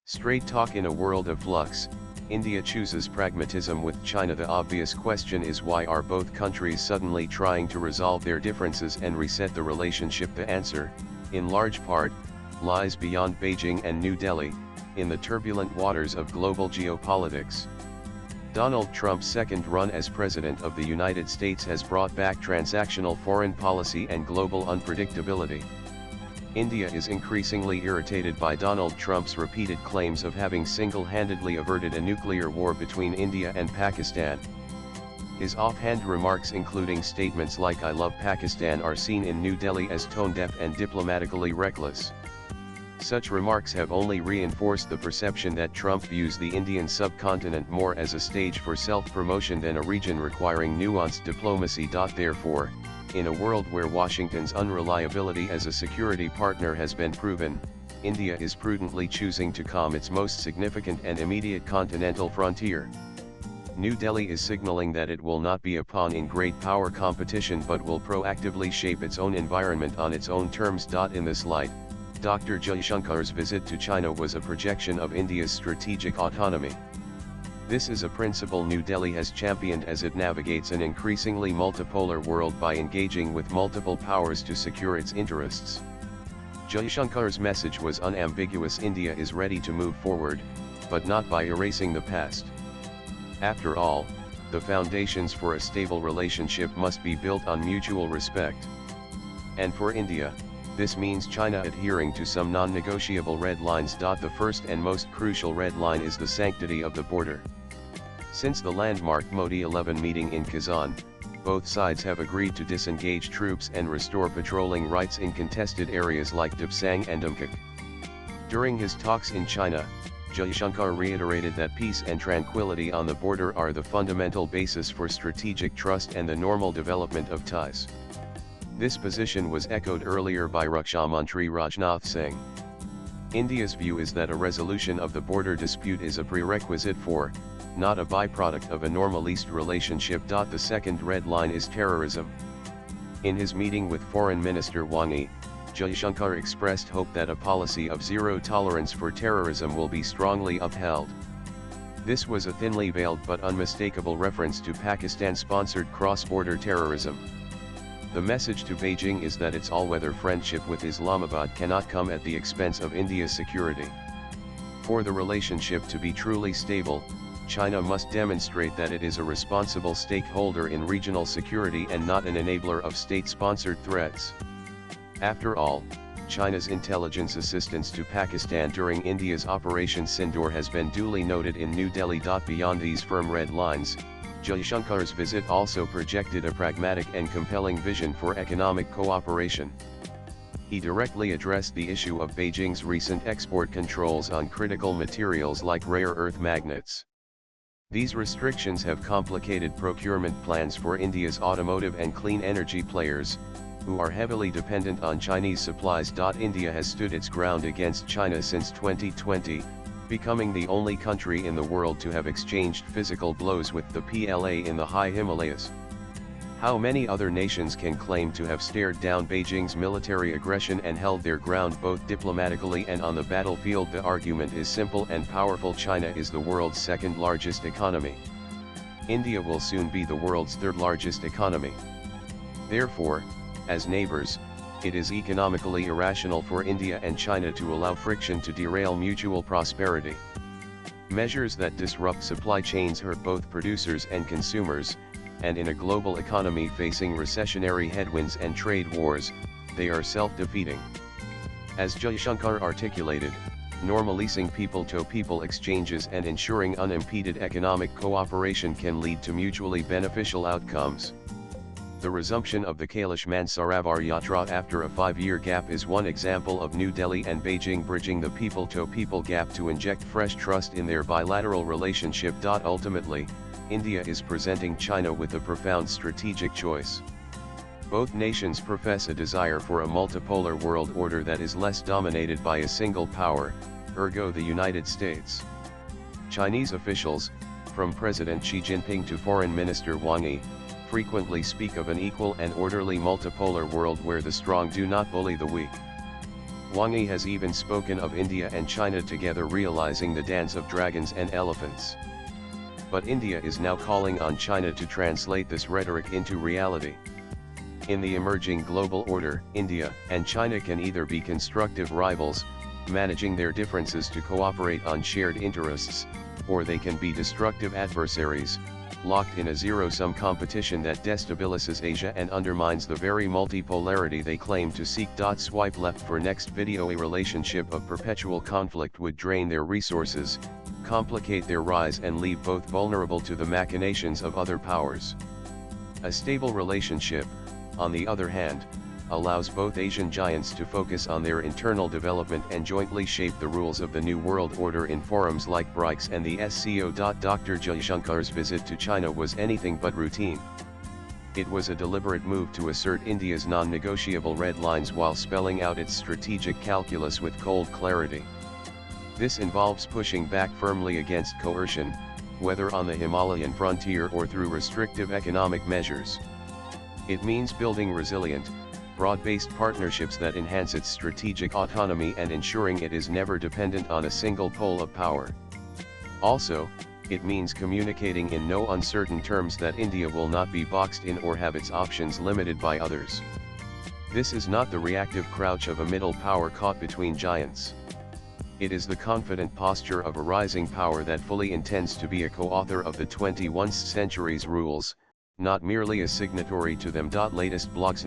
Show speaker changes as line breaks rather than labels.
Straight talk in a world of flux, India chooses pragmatism with China. The obvious question is, why are both countries suddenly trying to resolve their differences and reset the relationship? The answer, in large part, lies beyond Beijing and New Delhi, in the turbulent waters of global geopolitics. Donald Trump's second run as President of the United States has brought back transactional foreign policy and global unpredictability. India is increasingly irritated by Donald Trump's repeated claims of having single-handedly averted a nuclear war between India and Pakistan. His offhand remarks, including statements like "I love Pakistan," are seen in New Delhi as tone-deaf and diplomatically reckless. Such remarks have only reinforced the perception that Trump views the Indian subcontinent more as a stage for self-promotion than a region requiring nuanced diplomacy. Therefore, in a world where Washington's unreliability as a security partner has been proven, India is prudently choosing to calm its most significant and immediate continental frontier. New Delhi is signaling that it will not be a pawn in great power competition but will proactively shape its own environment on its own terms. In this light, Dr. Jaishankar's visit to China was a projection of India's strategic autonomy. This is a principle New Delhi has championed as it navigates an increasingly multipolar world by engaging with multiple powers to secure its interests. Jaishankar's message was unambiguous: India is ready to move forward, but not by erasing the past. After all, the foundations for a stable relationship must be built on mutual respect. And for India, this means China adhering to some non-negotiable red lines. The first and most crucial red line is the sanctity of the border. Since the landmark Modi 11 meeting in Kazan, both sides have agreed to disengage troops and restore patrolling rights in contested areas like Dipsang and Umkak. During his talks in China, Jaishankar reiterated that peace and tranquility on the border are the fundamental basis for strategic trust and the normal development of ties. This position was echoed earlier by Raksha Mantri Rajnath Singh. India's view is that a resolution of the border dispute is a prerequisite for, not a byproduct of, a normal East relationship. The second red line is terrorism. In his meeting with Foreign Minister Wang Yi, Jaishankar expressed hope that a policy of zero tolerance for terrorism will be strongly upheld. This was a thinly veiled but unmistakable reference to Pakistan-sponsored cross-border terrorism. The message to Beijing is that its all-weather friendship with Islamabad cannot come at the expense of India's security. For the relationship to be truly stable, China must demonstrate that it is a responsible stakeholder in regional security and not an enabler of state-sponsored threats. After all, China's intelligence assistance to Pakistan during India's Operation Sindoor has been duly noted in New Delhi. Beyond these firm red lines, Jaishankar's visit also projected a pragmatic and compelling vision for economic cooperation. He directly addressed the issue of Beijing's recent export controls on critical materials like rare earth magnets. These restrictions have complicated procurement plans for India's automotive and clean energy players, who are heavily dependent on Chinese supplies. India has stood its ground against China since 2020, becoming the only country in the world to have exchanged physical blows with the PLA in the high Himalayas. How many other nations can claim to have stared down Beijing's military aggression and held their ground both diplomatically and on the battlefield? The argument is simple and powerful: China is the world's second largest economy. India will soon be the world's third largest economy. Therefore, as neighbors, it is economically irrational for India and China to allow friction to derail mutual prosperity. Measures that disrupt supply chains hurt both producers and consumers, and in a global economy facing recessionary headwinds and trade wars, they are self-defeating. As Jaishankar articulated, normalizing people-to-people exchanges and ensuring unimpeded economic cooperation can lead to mutually beneficial outcomes. The resumption of the Kailash Mansarovar Yatra after a 5-year gap is one example of New Delhi and Beijing bridging the people-to-people gap to inject fresh trust in their bilateral relationship. Ultimately, India is presenting China with a profound strategic choice. Both nations profess a desire for a multipolar world order that is less dominated by a single power, ergo the United States. Chinese officials, from President Xi Jinping to Foreign Minister Wang Yi, frequently speak of an equal and orderly multipolar world where the strong do not bully the weak. Wang Yi has even spoken of India and China together realizing the dance of dragons and elephants. But India is now calling on China to translate this rhetoric into reality. In the emerging global order, India and China can either be constructive rivals, managing their differences to cooperate on shared interests, or they can be destructive adversaries, locked in a zero-sum competition that destabilizes Asia and undermines the very multipolarity they claim to seek. Swipe left for next video. A relationship of perpetual conflict would drain their resources, complicate their rise and leave both vulnerable to the machinations of other powers. A stable relationship, on the other hand, allows both Asian giants to focus on their internal development and jointly shape the rules of the New World Order in forums like BRICS and the SCO. Dr. Jaishankar's visit to China was anything but routine. It was a deliberate move to assert India's non-negotiable red lines while spelling out its strategic calculus with cold clarity. This involves pushing back firmly against coercion, whether on the Himalayan frontier or through restrictive economic measures. It means building resilient, broad-based partnerships that enhance its strategic autonomy and ensuring it is never dependent on a single pole of power. Also, it means communicating in no uncertain terms that India will not be boxed in or have its options limited by others. This is not the reactive crouch of a middle power caught between giants. It is the confident posture of a rising power that fully intends to be a co-author of the 21st century's rules, not merely a signatory to them. Latest blogs.